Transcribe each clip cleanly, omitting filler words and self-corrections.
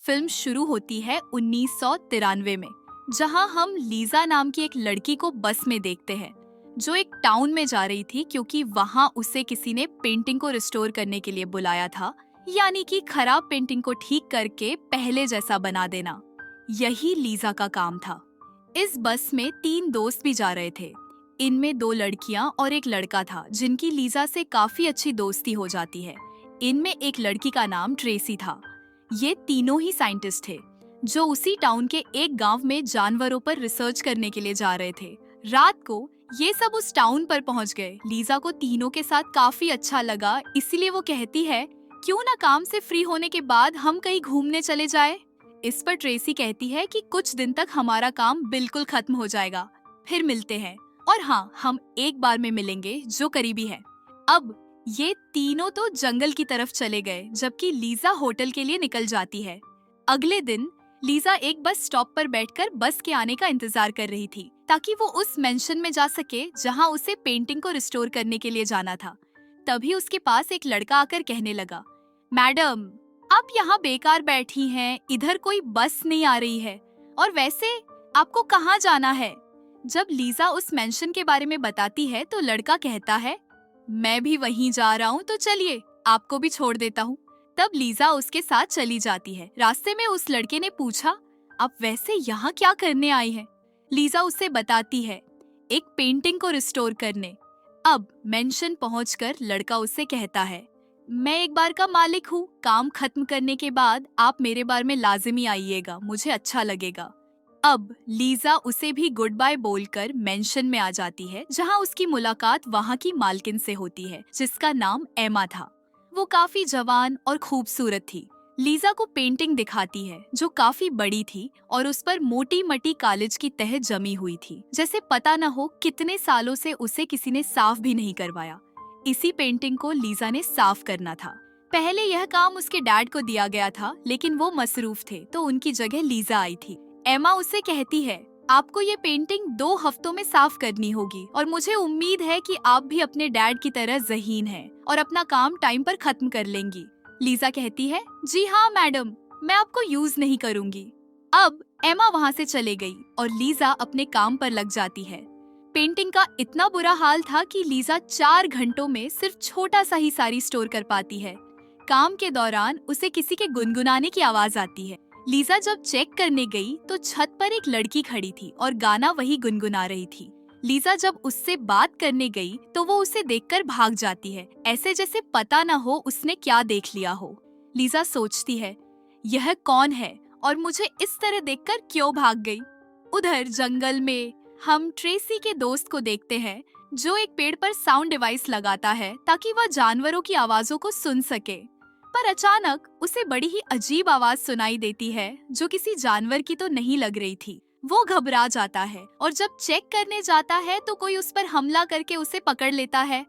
Film शुरू होती है 1993 में, जहां हम लीजा नाम की एक लड़की को बस में देखते हैं जो एक टाउन में जा रही थी क्योंकि वहां उसे किसी ने पेंटिंग को रिस्टोर करने के लिए बुलाया था, यानी कि खराब पेंटिंग को ठीक करके पहले जैसा बना देना। यही लीजा का काम था। इस बस में 3 दोस्त भी जा रहे थे। इनमें 2 लड़कियां और एक लड़का था जिनकी लीजा से काफी अच्छी दोस्ती हो जाती है। इनमें एक लड़की का नाम ट्रेसी था। ये तीनों ही साइंटिस्ट थे जो उसी टाउन के एक गांव में जानवरों पर रिसर्च करने के लिए जा रहे थे। रात को ये सब उस टाउन पर पहुंच गए। लीजा को तीनों के साथ काफी अच्छा लगा, इसीलिए वो कहती है क्यों ना काम से फ्री होने के बाद हम कहीं घूमने चले जाए। इस पर ट्रेसी कहती है कि कुछ दिन तक हमारा काम बिल्कुल खत्म हो जाएगा, फिर मिलते हैं, और हाँ, हम एक बार में मिलेंगे जो करीबी है। अब ये तीनों तो जंगल की तरफ चले गए जबकि लीजा होटल के लिए निकल जाती है। अगले दिन लीजा एक बस स्टॉप पर बैठकर बस के आने का इंतजार कर रही थी ताकि वो उस मेंशन में जा सके जहां उसे पेंटिंग को रिस्टोर करने के लिए जाना था। तभी उसके पास एक लड़का आकर कहने लगा, मैडम, आप यहाँ बेकार बैठी हैं, इधर कोई बस नहीं आ रही है, और वैसे आपको कहाँ जाना है? जब लीजा उस मेंशन के बारे में बताती है तो लड़का कहता है, मैं भी वहीं जा रहा हूँ, तो चलिए आपको भी छोड़ देता हूँ। तब लीजा उसके साथ चली जाती है। रास्ते में उस लड़के ने पूछा, आप वैसे यहाँ क्या करने आई हैं? लीजा उसे बताती है, एक पेंटिंग को रिस्टोर करने। अब मेंशन पहुंचकर लड़का उससे कहता है, मैं एक बार का मालिक हूँ, काम खत्म करने के बाद आप मेरे बार में लाजिमी आइएगा, मुझे अच्छा लगेगा। अब लीजा उसे भी गुड बाय बोलकर मेंशन में आ जाती है जहां उसकी मुलाकात वहां की मालकिन से होती है जिसका नाम एमा था। वो काफी जवान और खूबसूरत थी। लीजा को पेंटिंग दिखाती है जो काफी बड़ी थी और उस पर मोटी मटी कालिज की तह जमी हुई थी, जैसे पता न हो कितने सालों से उसे किसी ने साफ भी नहीं करवाया। इसी पेंटिंग को लीजा ने साफ करना था। पहले यह काम उसके डैड को दिया गया था, लेकिन वो मसरूफ थे तो उनकी जगह लीजा आई थी। एमा उससे कहती है, आपको ये पेंटिंग 2 हफ्तों में साफ करनी होगी और मुझे उम्मीद है कि आप भी अपने डैड की तरह ज़हीन हैं और अपना काम टाइम पर खत्म कर लेंगी। लीजा कहती है, जी हाँ मैडम, मैं आपको यूज नहीं करूंगी। अब एमा वहाँ से चले गई और लीजा अपने काम पर लग जाती है। पेंटिंग का इतना बुरा हाल था कि लीजा 4 घंटों में सिर्फ छोटा सा ही सारी स्टोर कर पाती है। काम के दौरान उसे किसी के गुनगुनाने की आवाज आती है। लीजा जब चेक करने गई तो छत पर एक लड़की खड़ी थी और गाना वही गुनगुना रही थी। लीजा जब उससे बात करने गई तो वो उसे देखकर भाग जाती है, ऐसे जैसे पता न हो उसने क्या देख लिया हो। लीजा सोचती है, यह कौन है और मुझे इस तरह देखकर क्यों भाग गई। उधर जंगल में हम ट्रेसी के दोस्त को देखते हैं जो एक पेड़ पर साउंड डिवाइस लगाता है ताकि वह जानवरों की आवाजों को सुन सके। पर अचानक उसे बड़ी ही अजीब आवाज सुनाई देती है जो किसी जानवर की तो नहीं लग रही थी। वो घबरा जाता है और जब चेक करने जाता है तो कोई उस पर हमला करके उसे पकड़ लेता है।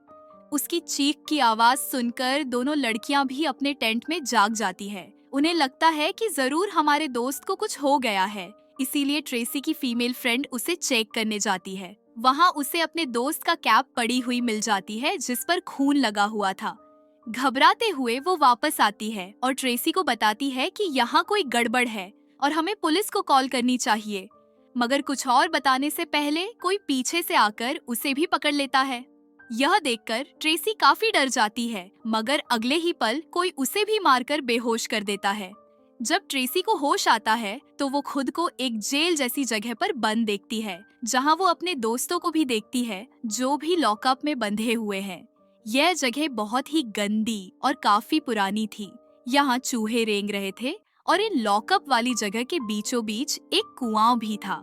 उसकी चीख की आवाज सुनकर दोनों लड़कियां भी अपने टेंट में जाग जाती है। उन्हें लगता है कि जरूर हमारे दोस्त को कुछ हो गया है, इसीलिए ट्रेसी की फीमेल फ्रेंड उसे चेक करने जाती है। वहाँ उसे अपने दोस्त का कैप पड़ी हुई मिल जाती है जिस पर खून लगा हुआ था। घबराते हुए वो वापस आती है और ट्रेसी को बताती है कि यहाँ कोई गड़बड़ है और हमें पुलिस को कॉल करनी चाहिए। मगर कुछ और बताने से पहले कोई पीछे से आकर उसे भी पकड़ लेता है। यह देखकर ट्रेसी काफी डर जाती है, मगर अगले ही पल कोई उसे भी मारकर बेहोश कर देता है। जब ट्रेसी को होश आता है तो वो खुद को एक जेल जैसी जगह पर बंद देखती है, जहाँ वो अपने दोस्तों को भी देखती है जो भी लॉकअप में बंधे हुए हैं। यह जगह बहुत ही गंदी और काफी पुरानी थी। यहाँ चूहे रेंग रहे थे और इन लॉकअप वाली जगह के बीचों बीच एक कुआं भी था।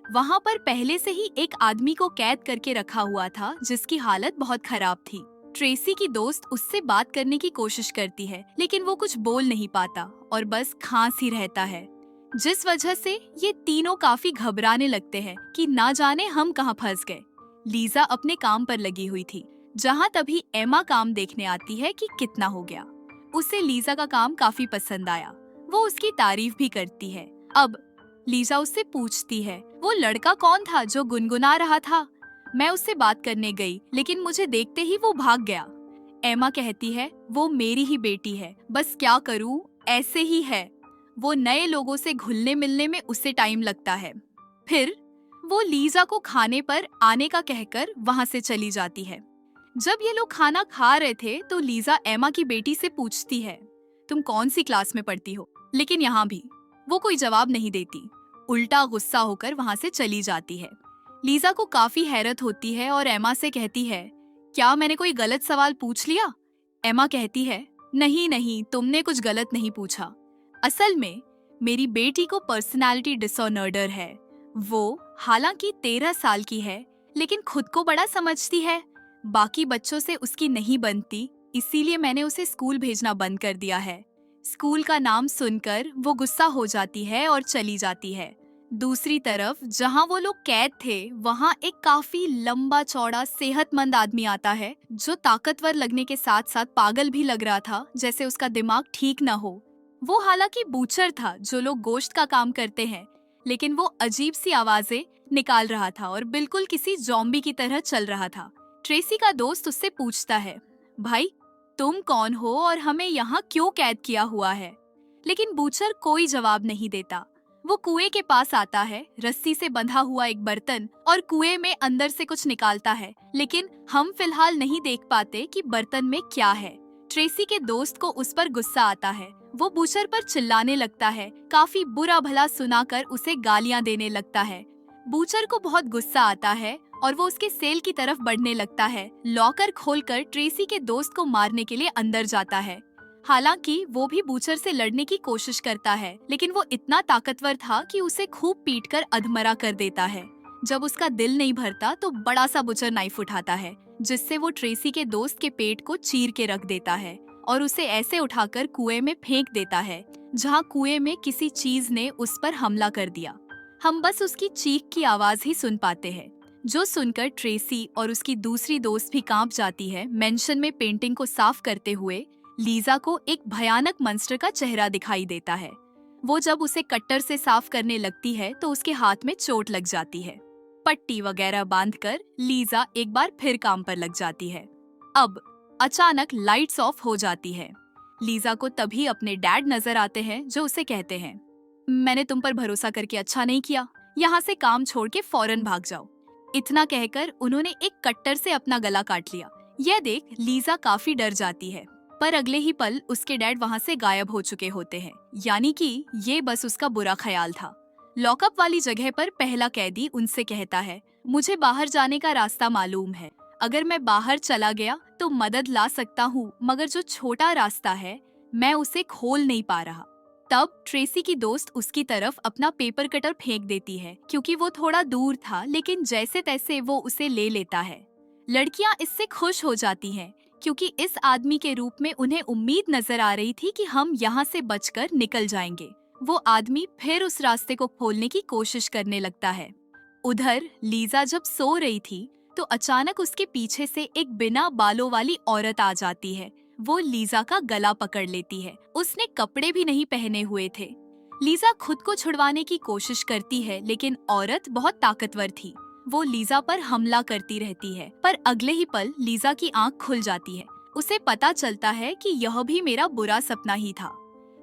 वहाँ पर पहले से ही एक आदमी को कैद करके रखा हुआ था जिसकी हालत बहुत खराब थी। ट्रेसी की दोस्त उससे बात करने की कोशिश करती है, लेकिन वो कुछ बोल नहीं पाता और बस खांस ही रहता है, जिस वजह से ये तीनों काफी घबराने लगते हैं कि ना जाने हम कहाँ फंस गए। लीजा अपने काम पर लगी हुई थी, जहाँ तभी एमा काम देखने आती है कि कितना हो गया। उसे लीजा का काम काफी पसंद आया, वो उसकी तारीफ भी करती है। अब लीजा उससे पूछती है, वो लड़का कौन था जो गुनगुना रहा था? मैं उससे बात करने गई लेकिन मुझे देखते ही वो भाग गया। एमा कहती है, वो मेरी ही बेटी है, बस क्या करूँ, ऐसे ही है। वो नए लोगों से घुलने मिलने में उसे टाइम लगता है। फिर वो लीजा को खाने पर आने का कहकर वहां से चली जाती है। जब ये लोग खाना खा रहे थे तो लीजा एमा की बेटी से पूछती है, तुम कौन सी क्लास में पढ़ती हो? लेकिन यहाँ भी वो कोई जवाब नहीं देती, उल्टा गुस्सा होकर वहां से चली जाती है। लीजा को काफी हैरत होती है और एमा से कहती है, क्या मैंने कोई गलत सवाल पूछ लिया? एमा कहती है, नहीं नहीं, तुमने कुछ गलत नहीं पूछा। असल में मेरी बेटी को पर्सनालिटी डिसऑर्डर है। वो हालांकि 13 साल की है लेकिन खुद को बड़ा समझती है। बाकी बच्चों से उसकी नहीं बनती, इसीलिए मैंने उसे स्कूल भेजना बंद कर दिया है। स्कूल का नाम सुनकर वो गुस्सा हो जाती है और चली जाती है। दूसरी तरफ जहां वो लोग कैद थे वहां एक काफी लंबा चौड़ा सेहतमंद आदमी आता है जो ताकतवर लगने के साथ साथ पागल भी लग रहा था, जैसे उसका दिमाग ठीक न हो। वो हालांकि बूचर था जो लोग गोश्त का काम करते हैं, लेकिन वो अजीब सी आवाजें निकाल रहा था और बिल्कुल किसी जॉम्बी की तरह चल रहा था। ट्रेसी का दोस्त उससे पूछता है, भाई तुम कौन हो और हमें यहाँ क्यों कैद किया हुआ है? लेकिन बूचर कोई जवाब नहीं देता। वो कुएं के पास आता है, रस्सी से बंधा हुआ एक बर्तन, और कुएं में अंदर से कुछ निकालता है, लेकिन हम फिलहाल नहीं देख पाते कि बर्तन में क्या है। ट्रेसी के दोस्त को उस पर गुस्सा आता है। वो बूचर पर चिल्लाने लगता है, काफी बुरा भला सुनाकर उसे गालियां देने लगता है। बूचर को बहुत गुस्सा आता है और वो उसके सेल की तरफ बढ़ने लगता है। लॉकर खोलकर ट्रेसी के दोस्त को मारने के लिए अंदर जाता है। हालांकि वो भी बूचर से लड़ने की कोशिश करता है, लेकिन वो इतना ताकतवर था कि उसे खूब पीटकर अधमरा कर देता है। जब उसका दिल नहीं भरता तो बड़ा सा बूचर नाइफ उठाता है, जिससे वो ट्रेसी के दोस्त के पेट को चीर के रख देता है और उसे ऐसे उठाकर कुएं में फेंक देता है जहां कुएं में किसी चीज ने उस पर हमला कर दिया। हम बस उसकी चीख की आवाज ही सुन पाते हैं, जो सुनकर ट्रेसी और उसकी दूसरी दोस्त भी कांप जाती है। मेंशन में पेंटिंग को साफ करते हुए लीजा को एक भयानक मंस्टर का चेहरा दिखाई देता है। वो जब उसे कट्टर से साफ करने लगती है तो उसके हाथ में चोट लग जाती है। पट्टी वगैरह बांधकर लीजा एक बार फिर काम पर लग जाती है। अब अचानक लाइट्स ऑफ हो जाती है। लीजा को तभी अपने डैड नजर आते हैं जो उसे कहते हैं, मैंने तुम पर भरोसा करके अच्छा नहीं किया, यहाँ से काम छोड़ के फौरन भाग जाओ। इतना कहकर उन्होंने एक कट्टर से अपना गला काट लिया। यह देख लीजा काफी डर जाती है, पर अगले ही पल उसके डैड वहाँ से गायब हो चुके होते हैं, यानी कि ये बस उसका बुरा ख्याल था। लॉकअप वाली जगह पर पहला कैदी उनसे कहता है, मुझे बाहर जाने का रास्ता मालूम है, अगर मैं बाहर चला गया तो मदद ला सकता हूँ, मगर जो छोटा रास्ता है मैं उसे खोल नहीं पा रहा। तब ट्रेसी की दोस्त उसकी तरफ अपना पेपर कटर फेंक देती है, क्योंकि वो थोड़ा दूर था, लेकिन जैसे तैसे वो उसे ले लेता है। लड़कियां इससे खुश हो जाती हैं, क्योंकि इस आदमी के रूप में उन्हें उम्मीद नजर आ रही थी कि हम यहाँ से बचकर निकल जाएंगे। वो आदमी फिर उस रास्ते को खोलने की कोशिश करने लगता है। उधर लीजा जब सो रही थी तो अचानक उसके पीछे से एक बिना बालों वाली औरत आ जाती है। वो लीजा का गला पकड़ लेती है। उसने कपड़े भी नहीं पहने हुए थे। लीजा खुद को छुड़वाने की कोशिश करती है, लेकिन औरत बहुत ताकतवर थी। वो लीजा पर हमला करती रहती है, पर अगले ही पल लीजा की आंख खुल जाती है। उसे पता चलता है कि यह भी मेरा बुरा सपना ही था।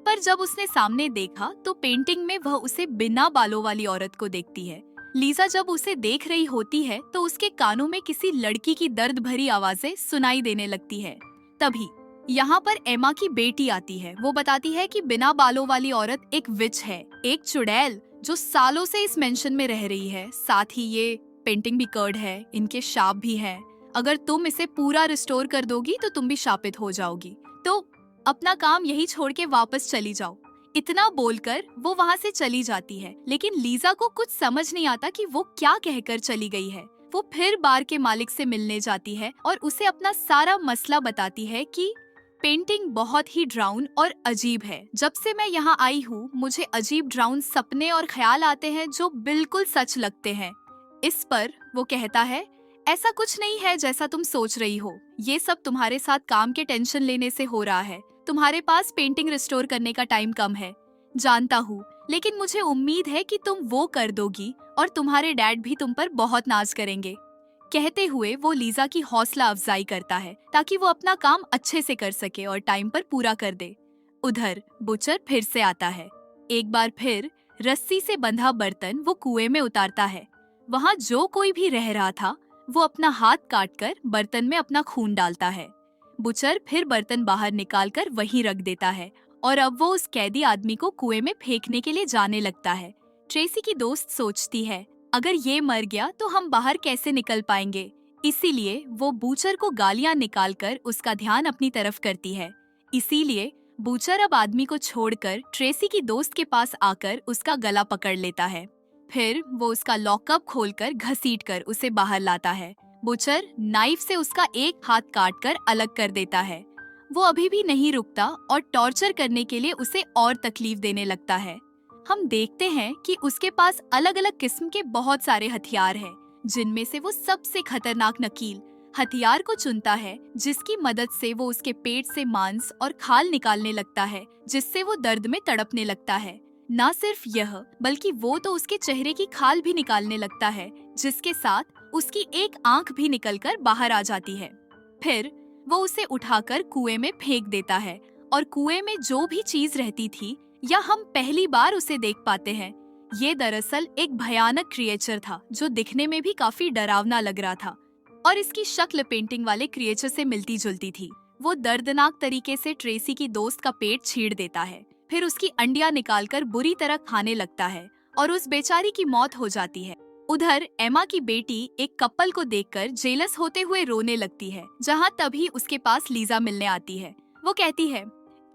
पर जब उसने सामने देखा तो पेंटिंग में वह उसे बिना बालों वाली औरत को देखती है। लीजा जब उसे देख रही होती है तो उसके कानों में किसी लड़की की दर्द भरी आवाजें सुनाई देने लगती है। तभी यहाँ पर एमा की बेटी आती है। वो बताती है कि बिना बालों वाली औरत एक विच है, एक चुड़ैल जो सालों से इस मेंशन में रह रही है। साथ ही ये पेंटिंग भी कर्ड है, इनके शाप भी हैं। अगर तुम इसे पूरा रिस्टोर कर दोगी तो तुम भी शापित हो जाओगी, तो अपना काम यही छोड़ के वापस चली जाओ। इतना बोलकर वो वहाँ से चली जाती है, लेकिन लीजा को कुछ समझ नहीं आता कि वो क्या कहकर चली गई है। वो फिर बार के मालिक से मिलने जाती है और उसे अपना सारा मसला बताती है कि पेंटिंग बहुत ही ड्राउन और अजीब है। जब से मैं यहाँ आई हूँ मुझे अजीब ड्राउन सपने और ख्याल आते हैं जो बिल्कुल सच लगते हैं। इस पर वो कहता है, ऐसा कुछ नहीं है जैसा तुम सोच रही हो, ये सब तुम्हारे साथ काम के टेंशन लेने से हो रहा है। तुम्हारे पास पेंटिंग रिस्टोर करने का टाइम कम है, जानता हूँ, लेकिन मुझे उम्मीद है कि तुम वो कर दोगी और तुम्हारे डैड भी तुम पर बहुत नाज करेंगे। कहते हुए वो लीजा की हौसला अफजाई करता है ताकि वो अपना काम अच्छे से कर सके और टाइम पर पूरा कर दे। उधर बुचर फिर से आता है। एक बार फिर रस्सी से बंधा बर्तन वो कुएं में उतारता है। वहाँ जो कोई भी रह रहा था वो अपना हाथ काटकर बर्तन में अपना खून डालता है। बुचर फिर बर्तन बाहर निकालकर वहीं रख देता है और अब वो उस कैदी आदमी को कुएं में फेंकने के लिए जाने लगता है। ट्रेसी की दोस्त सोचती है, अगर ये मर गया तो हम बाहर कैसे निकल पाएंगे। इसीलिए वो बूचर को गालियां निकालकर उसका ध्यान अपनी तरफ करती है। इसीलिए बूचर अब आदमी को छोड़कर ट्रेसी की दोस्त के पास आकर उसका गला पकड़ लेता है। फिर वो उसका लॉकअप खोलकर घसीटकर उसे बाहर लाता है। बूचर नाइफ से उसका एक हाथ काटकर अलग कर देता है। वो अभी भी नहीं रुकता और टॉर्चर करने के लिए उसे और तकलीफ देने लगता है। हम देखते हैं कि उसके पास अलग अलग किस्म के बहुत सारे हथियार हैं, जिनमें से वो सबसे खतरनाक नकील हथियार को चुनता है, जिसकी मदद से वो उसके पेट से मांस और खाल निकालने लगता है, जिससे वो दर्द में तड़पने लगता है। न सिर्फ यह, बल्कि वो तो उसके चेहरे की खाल भी निकालने लगता है, जिसके साथ उसकी एक आंख भी निकलकर बाहर आ जाती है। फिर वो उसे उठाकर कुएं में फेंक देता है और कुएं में जो भी चीज रहती थी या हम पहली बार उसे देख पाते हैं, ये दरअसल एक भयानक क्रिएचर था जो दिखने में भी काफी डरावना लग रहा था और इसकी शक्ल पेंटिंग वाले क्रिएचर से मिलती जुलती थी। वो दर्दनाक तरीके से ट्रेसी की दोस्त का पेट छीड़ देता है, फिर उसकी अंडियां निकालकर बुरी तरह खाने लगता है और उस बेचारी की मौत हो जाती है। उधर एमा की बेटी एक कपल को देखकर जेलस होते हुए रोने लगती है, जहाँ तभी उसके पास लीजा मिलने आती है। वो कहती है,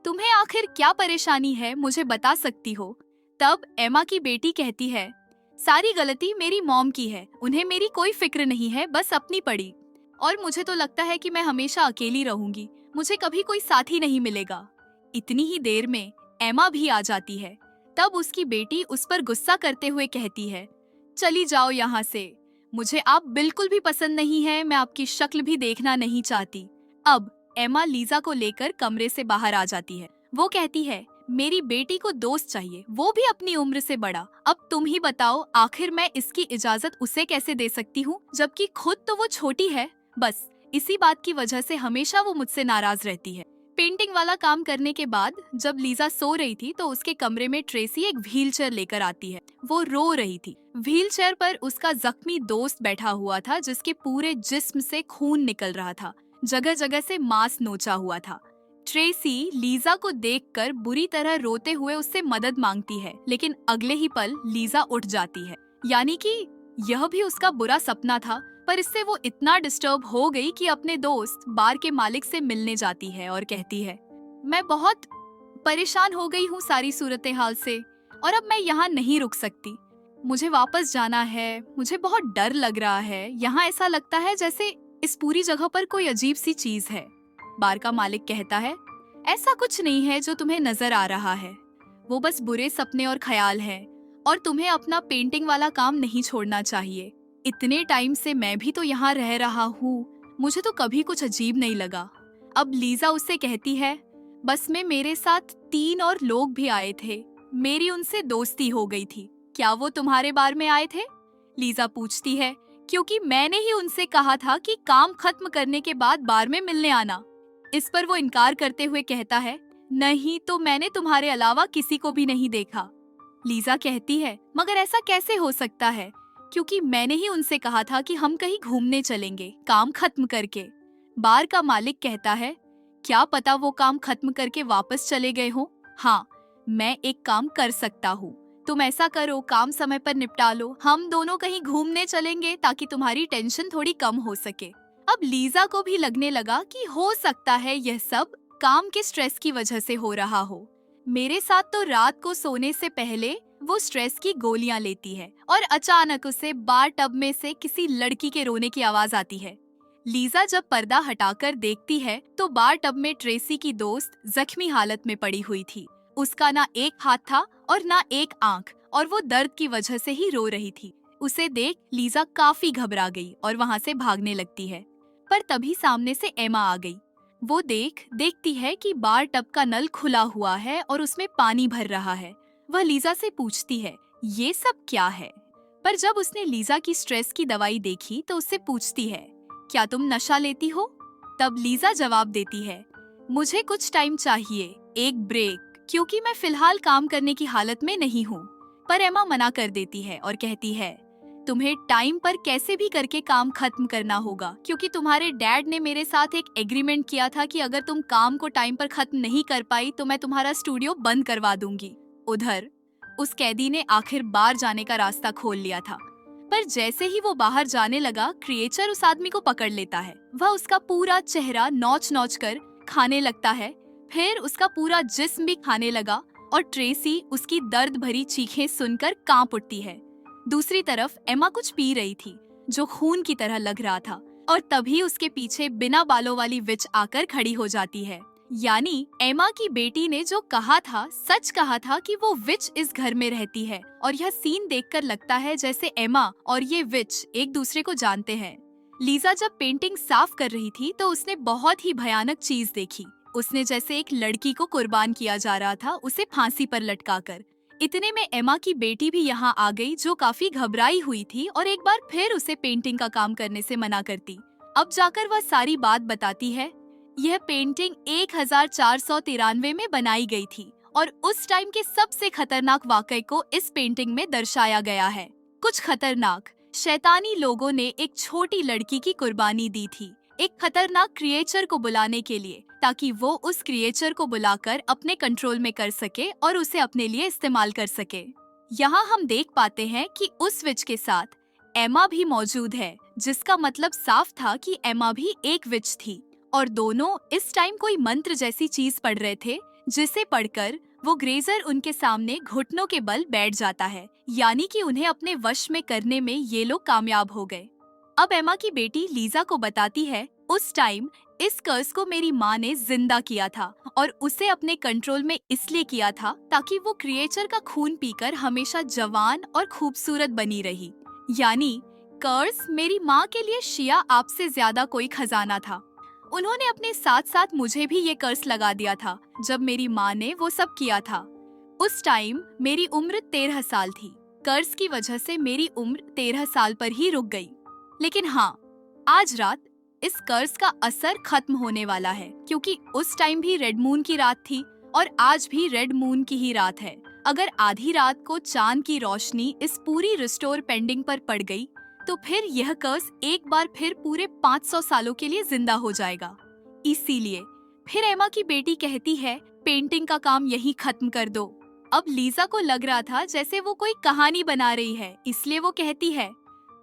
तुम्हें आखिर क्या परेशानी है, मुझे बता सकती हो। तब एमा की बेटी कहती है, सारी गलती मेरी मॉम की है, उन्हें मेरी कोई फिक्र नहीं है, बस अपनी पड़ी। और मुझे तो लगता है कि मैं हमेशा अकेली रहूंगी, मुझे कभी कोई साथी नहीं मिलेगा। इतनी ही देर में एमा भी आ जाती है। तब उसकी बेटी उस पर गुस्सा करते हुए कहती है, चली जाओ यहाँ से, मुझे आप बिल्कुल भी पसंद नहीं है, मैं आपकी शक्ल भी देखना नहीं चाहती। अब एमा लीजा को लेकर कमरे से बाहर आ जाती है। वो कहती है, मेरी बेटी को दोस्त चाहिए, वो भी अपनी उम्र से बड़ा। अब तुम ही बताओ, आखिर मैं इसकी इजाजत उसे कैसे दे सकती हूँ, जबकि खुद तो वो छोटी है। बस इसी बात की वजह से हमेशा वो मुझसे नाराज रहती है। पेंटिंग वाला काम करने के बाद जब लीजा सो रही थी तो उसके कमरे में ट्रेसी एक व्हीलचेयर लेकर आती है। वो रो रही थी। व्हीलचेयर पर उसका जख्मी दोस्त बैठा हुआ था, जिसके पूरे जिस्म से खून निकल रहा था, जगह जगह से मांस नोचा हुआ था। ट्रेसी लीजा को देखकर बुरी तरह रोते हुए उससे मदद मांगती है, लेकिन अगले ही पल लीजा उठ जाती है। यानी कि यह भी उसका बुरा सपना था, पर इससे वो इतना डिस्टर्ब हो गई कि अपने दोस्त बार के मालिक से मिलने जाती है और कहती है, मैं बहुत परेशान हो गई हूँ सारी सूरत हाल से, और अब मैं यहाँ नहीं रुक सकती, मुझे वापस जाना है, मुझे बहुत डर लग रहा है, यहाँ ऐसा लगता है जैसे इस पूरी जगह पर कोई अजीब सी चीज है। बार का मालिक कहता है, ऐसा कुछ नहीं है जो तुम्हें नजर आ रहा है, वो बस बुरे सपने और ख्याल हैं, और तुम्हें अपना पेंटिंग वाला काम नहीं छोड़ना चाहिए। इतने टाइम से मैं भी तो यहाँ रह रहा हूँ, मुझे तो कभी कुछ अजीब नहीं लगा। अब लीजा उससे कहती है, बस में मेरे साथ 3 और लोग भी आए थे, मेरी उनसे दोस्ती हो गई थी, क्या वो तुम्हारे बार में आए थे? लीजा पूछती है, क्योंकि मैंने ही उनसे कहा था कि काम खत्म करने के बाद बार में मिलने आना। इस पर वो इनकार करते हुए कहता है, नहीं तो मैंने तुम्हारे अलावा किसी को भी नहीं देखा। लीजा कहती है, मगर ऐसा कैसे हो सकता है, क्योंकि मैंने ही उनसे कहा था कि हम कहीं घूमने चलेंगे काम खत्म करके। बार का मालिक कहता है, क्या पता वो काम खत्म करके वापस चले गए हो। हाँ, मैं एक काम कर सकता हूँ, तुम ऐसा करो, काम समय पर निपटा लो, हम दोनों कहीं घूमने चलेंगे ताकि तुम्हारी टेंशन थोड़ी कम हो सके। अब लीजा को भी लगने लगा कि हो सकता है यह सब काम के स्ट्रेस की वजह से हो रहा हो। मेरे साथ तो रात को सोने से पहले वो स्ट्रेस की गोलियां लेती है और अचानक उसे बार टब में से किसी लड़की के रोने की आवाज आती है। लीजा जब पर्दा हटाकर देखती है तो बार टब में ट्रेसी की दोस्त जख्मी हालत में पड़ी हुई थी। उसका ना एक हाथ था और ना एक आंख, और वो दर्द की वजह से ही रो रही थी। उसे देख लीजा काफी घबरा गई और वहाँ से भागने लगती है, पर तभी सामने से एमा आ गई। वो देखती है कि बार टब का नल खुला हुआ है और उसमें पानी भर रहा है। वह लीजा से पूछती है, ये सब क्या है? पर जब उसने लीजा की स्ट्रेस की दवाई देखी तो उससे पूछती है, क्या तुम नशा लेती हो? तब लीजा जवाब देती है, मुझे कुछ टाइम चाहिए, एक ब्रेक, क्योंकि मैं फिलहाल काम करने की हालत में नहीं हूँ। पर एमा मना कर देती है और कहती है, तुम्हें टाइम पर कैसे भी करके काम खत्म करना होगा, क्योंकि तुम्हारे डैड ने मेरे साथ एक एग्रीमेंट किया था कि अगर तुम काम को टाइम पर खत्म नहीं कर पाई तो मैं तुम्हारा स्टूडियो बंद करवा दूंगी। उधर उस कैदी ने आखिर बाहर जाने का रास्ता खोल लिया था, पर जैसे ही वो बाहर जाने लगा, क्रिएचर उस आदमी को पकड़ लेता है। वह उसका पूरा चेहरा नोच नोच कर खाने लगता है, फिर उसका पूरा जिस्म भी खाने लगा और ट्रेसी उसकी दर्द भरी चीखें सुनकर कांप उठती है। दूसरी तरफ एमा कुछ पी रही थी जो खून की तरह लग रहा था, और तभी उसके पीछे बिना बालों वाली विच आकर खड़ी हो जाती है। यानी एमा की बेटी ने जो कहा था, सच कहा था कि वो विच इस घर में रहती है। और यह सीन देखकर लगता है जैसे एमा और ये विच एक दूसरे को जानते हैं। लीजा जब पेंटिंग साफ कर रही थी तो उसने बहुत ही भयानक चीज देखी। उसने जैसे एक लड़की को कुर्बान किया जा रहा था, उसे फांसी पर लटकाकर। इतने में एमा की बेटी भी यहाँ आ गई, जो काफी घबराई हुई थी और एक बार फिर उसे पेंटिंग का काम करने से मना करती। अब जाकर वह सारी बात बताती है। यह पेंटिंग 1493 में बनाई गई थी और उस टाइम के सबसे खतरनाक वाकये को इस पेंटिंग में दर्शाया गया है। कुछ खतरनाक शैतानी लोगों ने एक छोटी लड़की की कुर्बानी दी थी, एक खतरनाक क्रिएचर को बुलाने के लिए, ताकि वो उस क्रिएचर को बुलाकर अपने कंट्रोल में कर सके और उसे अपने लिए इस्तेमाल कर सके। यहाँ हम देख पाते हैं कि उस विच के साथ एमा भी मौजूद है, जिसका मतलब साफ था कि एमा भी एक विच थी और दोनों इस टाइम कोई मंत्र जैसी चीज पढ़ रहे थे, जिसे पढ़कर वो ग्रेजर उनके सामने घुटनों के बल बैठ जाता है। यानी कि उन्हें अपने वश में करने में ये लोग कामयाब हो गए। अब एमा की बेटी लीजा को बताती है, उस टाइम इस कर्स को मेरी माँ ने जिंदा किया था और उसे अपने कंट्रोल में इसलिए किया था ताकि वो क्रिएचर का खून पीकर हमेशा जवान और खूबसूरत बनी रही। यानी कर्स मेरी माँ के लिए शिया आपसे ज्यादा कोई खजाना था। उन्होंने अपने साथ साथ मुझे भी ये कर्स लगा दिया था जब मेरी माँ ने वो सब किया था। उस टाइम मेरी उम्र 13 साल थी। कर्स की वजह से मेरी उम्र 13 साल पर ही रुक गई। लेकिन हाँ, आज रात इस कर्स का असर खत्म होने वाला है, क्योंकि उस टाइम भी रेड मून की रात थी और आज भी रेड मून की ही रात है। अगर आधी रात को चांद की रोशनी इस पूरी रिस्टोर पेंडिंग पर पड़ गई तो फिर यह कर्स एक बार फिर पूरे 500 सालों के लिए जिंदा हो जाएगा। इसीलिए फिर एमा की बेटी कहती है, पेंटिंग का काम यही खत्म कर दो। अब लीजा को लग रहा था जैसे वो कोई कहानी बना रही है, इसलिए वो कहती है,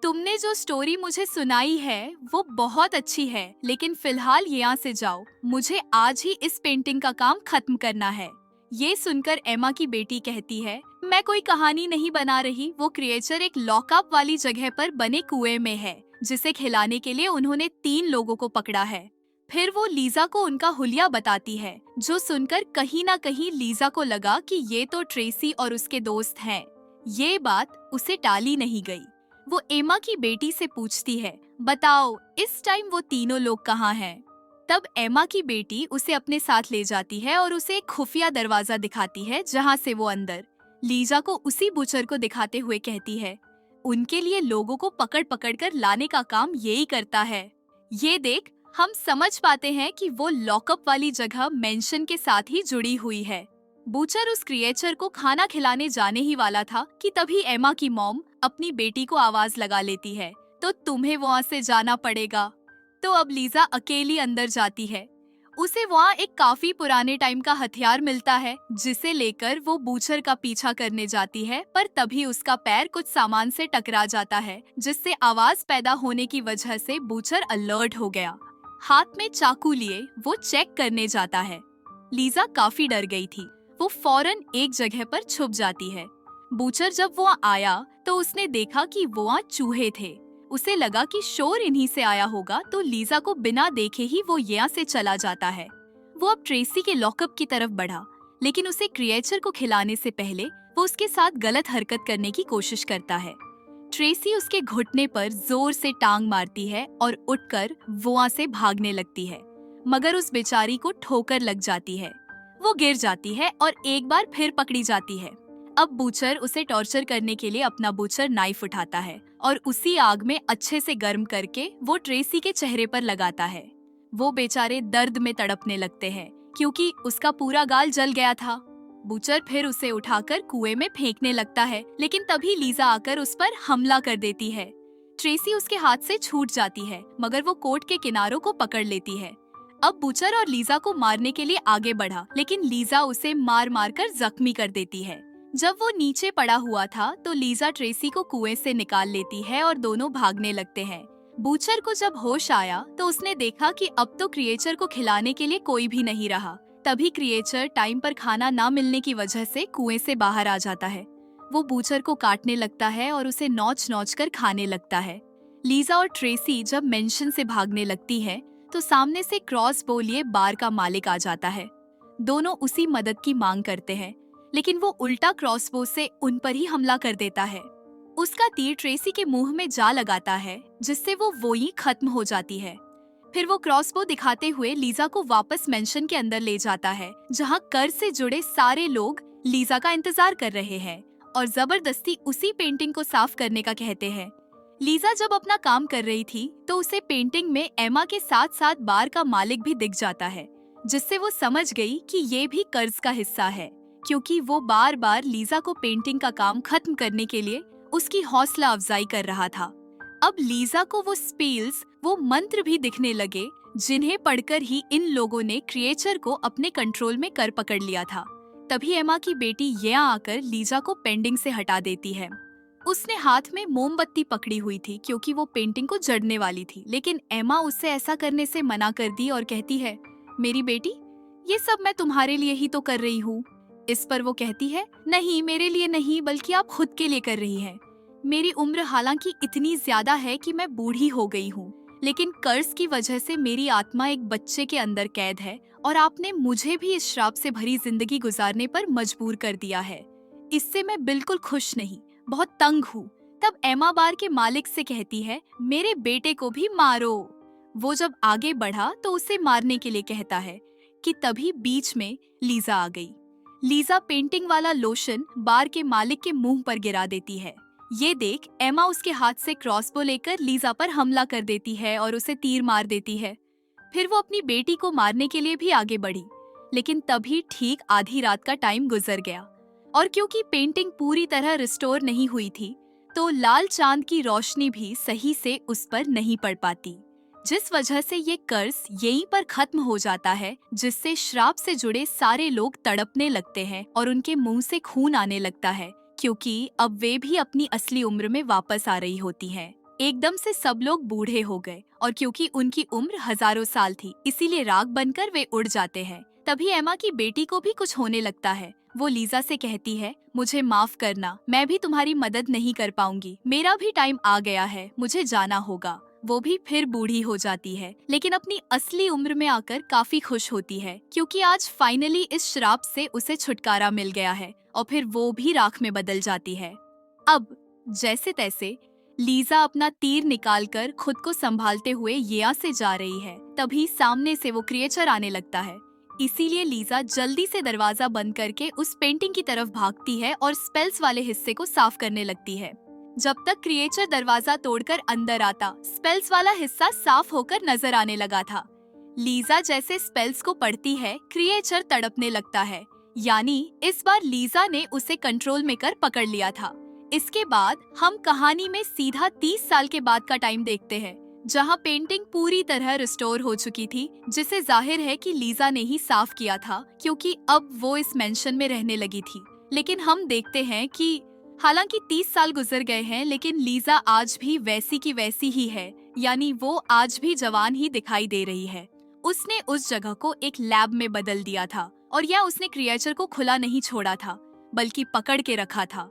तुमने जो स्टोरी मुझे सुनाई है वो बहुत अच्छी है, लेकिन फिलहाल यहाँ से जाओ, मुझे आज ही इस पेंटिंग का काम खत्म करना है। ये सुनकर एमा की बेटी कहती है, मैं कोई कहानी नहीं बना रही, वो क्रिएचर एक लॉकअप वाली जगह पर बने कुएं में है, जिसे खिलाने के लिए उन्होंने 3 लोगों को पकड़ा है। फिर वो लीजा को उनका हुलिया बताती है, जो सुनकर कहीं ना कहीं लीजा को लगा कि ये तो ट्रेसी और उसके दोस्त हैं। ये बात उसे टाली नहीं गई। वो एमा की बेटी से पूछती है, बताओ इस टाइम वो तीनों लोग कहाँ हैं? तब एमा की बेटी उसे अपने साथ ले जाती है और उसे एक खुफिया दरवाजा दिखाती है, जहाँ से वो अंदर लीजा को उसी बुचर को दिखाते हुए कहती है, उनके लिए लोगों को पकड़ पकड़ कर लाने का काम यही करता है। ये देख, हम समझ पाते हैं कि वो लॉकअप वाली जगह मेंशन के साथ ही जुड़ी हुई है। बूचर उस क्रिएचर को खाना खिलाने जाने ही वाला था कि तभी एमा की मॉम अपनी बेटी को आवाज लगा लेती है, तो तुम्हें वहाँ से जाना पड़ेगा। तो अब लीजा अकेली अंदर जाती है। उसे वहाँ एक काफी पुराने टाइम का हथियार मिलता है, जिसे लेकर वो बूचर का पीछा करने जाती है, पर तभी उसका पैर कुछ सामान से टकरा जाता है, जिससे आवाज पैदा होने की वजह से बूचर अलर्ट हो गया। हाथ में चाकू लिए वो चेक करने जाता है। लीजा काफी डर गई थी। वो फौरन एक जगह पर छुप जाती है। बूचर जब वहाँ आया तो उसने देखा कि वहाँ चूहे थे। उसे लगा कि शोर इन्हीं से आया होगा, तो लीजा को बिना देखे ही वो यहाँ से चला जाता है। वो अब ट्रेसी के लॉकअप की तरफ बढ़ा, लेकिन उसे क्रिएचर को खिलाने से पहले वो उसके साथ गलत हरकत करने की कोशिश करता है। ट्रेसी उसके घुटने पर जोर से टांग मारती है और उठकर वहाँ से भागने लगती है, मगर उस बेचारी को ठोकर लग जाती है। वो गिर जाती है और एक बार फिर पकड़ी जाती है। अब बूचर उसे टॉर्चर करने के लिए अपना बूचर नाइफ उठाता है और उसी आग में अच्छे से गर्म करके वो ट्रेसी के चेहरे पर लगाता है। वो बेचारे दर्द में तड़पने लगते हैं, क्योंकि उसका पूरा गाल जल गया था। बूचर फिर उसे उठाकर कुएं में फेंकने लगता है, लेकिन तभी लीजा आकर उस पर हमला कर देती है। ट्रेसी उसके हाथ से छूट जाती है, मगर वो कोट के किनारों को पकड़ लेती है। अब बूचर और लीजा को मारने के लिए आगे बढ़ा, लेकिन लीजा उसे मार मार कर जख्मी कर देती है। जब वो नीचे पड़ा हुआ था तो लीजा ट्रेसी को कुएं से निकाल लेती है और दोनों भागने लगते हैं। बूचर को जब होश आया तो उसने देखा कि अब तो क्रिएचर को खिलाने के लिए कोई भी नहीं रहा। तभी क्रिएचर टाइम पर खाना ना मिलने की वजह से कुएं से बाहर आ जाता है। वो बूचर को काटने लगता है और उसे नोच नोच कर खाने लगता है। लीजा और ट्रेसी जब मेंशन से भागने लगती है तो सामने से क्रॉस बो लिए बार का मालिक आ जाता है। दोनों उसी मदद की मांग करते हैं, लेकिन वो उल्टा क्रॉसबो से उन पर ही हमला कर देता है। उसका तीर ट्रेसी के मुंह में जा लगाता है, जिससे वो ही खत्म हो जाती है। फिर वो क्रॉसबो दिखाते हुए लीजा को वापस मेंशन के अंदर ले जाता है, जहां कर से जुड़े सारे लोग लीजा का इंतजार कर रहे हैं और जबरदस्ती उसी पेंटिंग को साफ करने का कहते हैं। लीजा जब अपना काम कर रही थी तो उसे पेंटिंग में एमा के साथ साथ बार का मालिक भी दिख जाता है, जिससे वो समझ गई कि ये भी कर्ज का हिस्सा है, क्योंकि वो बार बार लीजा को पेंटिंग का काम खत्म करने के लिए उसकी हौसला अफजाई कर रहा था। अब लीजा को वो स्पेल्स, वो मंत्र भी दिखने लगे, जिन्हें पढ़कर ही इन लोगों ने क्रिएचर को अपने कंट्रोल में कर पकड़ लिया था। तभी एमा की बेटी येआ आकर लीजा को पेंटिंग से हटा देती है। उसने हाथ में मोमबत्ती पकड़ी हुई थी क्योंकि वो पेंटिंग को जड़ने वाली थी, लेकिन एमा उससे ऐसा करने से मना कर दी और कहती है, मेरी बेटी, ये सब मैं तुम्हारे लिए ही तो कर रही हूँ। इस पर वो कहती है, नहीं, मेरे लिए नहीं, बल्कि आप खुद के लिए कर रही हैं। मेरी उम्र हालांकि इतनी ज्यादा है कि मैं बूढ़ी हो गई हूँ, लेकिन कर्ज की वजह से मेरी आत्मा एक बच्चे के अंदर कैद है और आपने मुझे भी इस श्राप से भरी जिंदगी गुजारने पर मजबूर कर दिया है। इससे मैं बिल्कुल खुश नहीं, बहुत तंग हूँ। तब एमा बार के मालिक से कहती है, मेरे बेटे को भी मारो। वो जब आगे बढ़ा तो उसे मारने के लिए कहता है कि तभी बीच में लीजा आ गई। लीजा पेंटिंग वाला लोशन बार के मालिक के मुंह पर गिरा देती है। ये देख एमा उसके हाथ से क्रॉसबो लेकर लीजा पर हमला कर देती है और उसे तीर मार देती है। फिर वो अपनी बेटी को मारने के लिए भी आगे बढ़ी, लेकिन तभी ठीक आधी रात का टाइम गुजर गया और क्योंकि पेंटिंग पूरी तरह रिस्टोर नहीं हुई थी तो लाल चांद की रोशनी भी सही से उस पर नहीं पड़ पाती, जिस वजह से ये कर्ज यहीं पर खत्म हो जाता है, जिससे श्राप से जुड़े सारे लोग तड़पने लगते हैं और उनके मुंह से खून आने लगता है, क्योंकि अब वे भी अपनी असली उम्र में वापस आ रही होती हैं। एकदम से सब लोग बूढ़े हो गए और क्योंकि उनकी उम्र हजारों साल थी, इसीलिए राख बनकर वे उड़ जाते हैं। तभी एमा की बेटी को भी कुछ होने लगता है। वो लीजा से कहती है, मुझे माफ करना, मैं भी तुम्हारी मदद नहीं कर पाऊंगी, मेरा भी टाइम आ गया है, मुझे जाना होगा। वो भी फिर बूढ़ी हो जाती है, लेकिन अपनी असली उम्र में आकर काफी खुश होती है, क्योंकि आज फाइनली इस श्राप से उसे छुटकारा मिल गया है और फिर वो भी राख में बदल जाती है। अब जैसे तैसे लीजा अपना तीर निकालकर खुद को संभालते हुए येआ से जा रही है, तभी सामने से वो क्रिएचर आने लगता है। इसीलिए लीजा जल्दी से दरवाजा बंद करके उस पेंटिंग की तरफ भागती है और स्पेल्स वाले हिस्से को साफ करने लगती है। जब तक क्रिएचर दरवाजा तोड़कर अंदर आता, स्पेल्स वाला हिस्सा साफ होकर नजर आने लगा था। लीजा जैसे स्पेल्स को पढ़ती है, क्रिएचर तड़पने लगता है, यानी इस बार लीजा ने उसे कंट्रोल में कर पकड़ लिया था। इसके बाद हम कहानी में सीधा 30 साल के बाद का टाइम देखते हैं, जहां पेंटिंग पूरी तरह रिस्टोर हो चुकी थी, जिसे जाहिर है कि लीजा ने ही साफ किया था, क्योंकि अब वो इस मेंशन में रहने लगी थी। लेकिन हम देखते हैं कि हालांकि 30 साल गुजर गए हैं, लेकिन लीजा आज भी वैसी की वैसी ही है, यानी वो आज भी जवान ही दिखाई दे रही है। उसने उस जगह को एक लैब में बदल दिया था और यह उसने क्रिएचर को खुला नहीं छोड़ा था, बल्कि पकड़ के रखा था।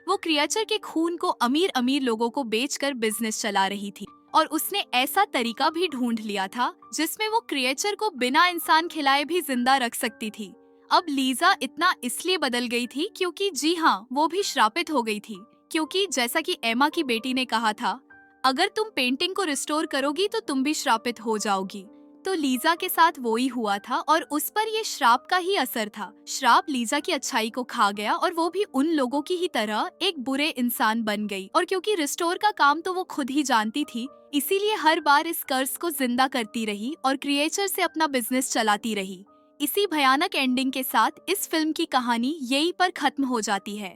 वो क्रिएचर के खून को अमीर अमीर लोगों को बेचकर बिजनेस चला रही थी और उसने ऐसा तरीका भी ढूंढ लिया था जिसमें वो क्रिएचर को बिना इंसान खिलाए भी जिंदा रख सकती थी। अब लीजा इतना इसलिए बदल गई थी क्योंकि जी हाँ, वो भी श्रापित हो गई थी, क्योंकि जैसा कि एमा की बेटी ने कहा था, अगर तुम पेंटिंग को रिस्टोर करोगी तो तुम भी श्रापित हो जाओगी। तो लीजा के साथ वो ही हुआ था और उस पर ये श्राप का ही असर था। श्राप लीजा की अच्छाई को खा गया और वो भी उन लोगों की ही तरह एक बुरे इंसान बन गई। और क्योंकि रिस्टोर का काम तो वो खुद ही जानती थी, इसीलिए हर बार इस कर्ज को जिंदा करती रही और क्रिएचर से अपना बिजनेस चलाती रही। इसी भयानक एंडिंग के साथ इस फिल्म की कहानी यहीं पर खत्म हो जाती है।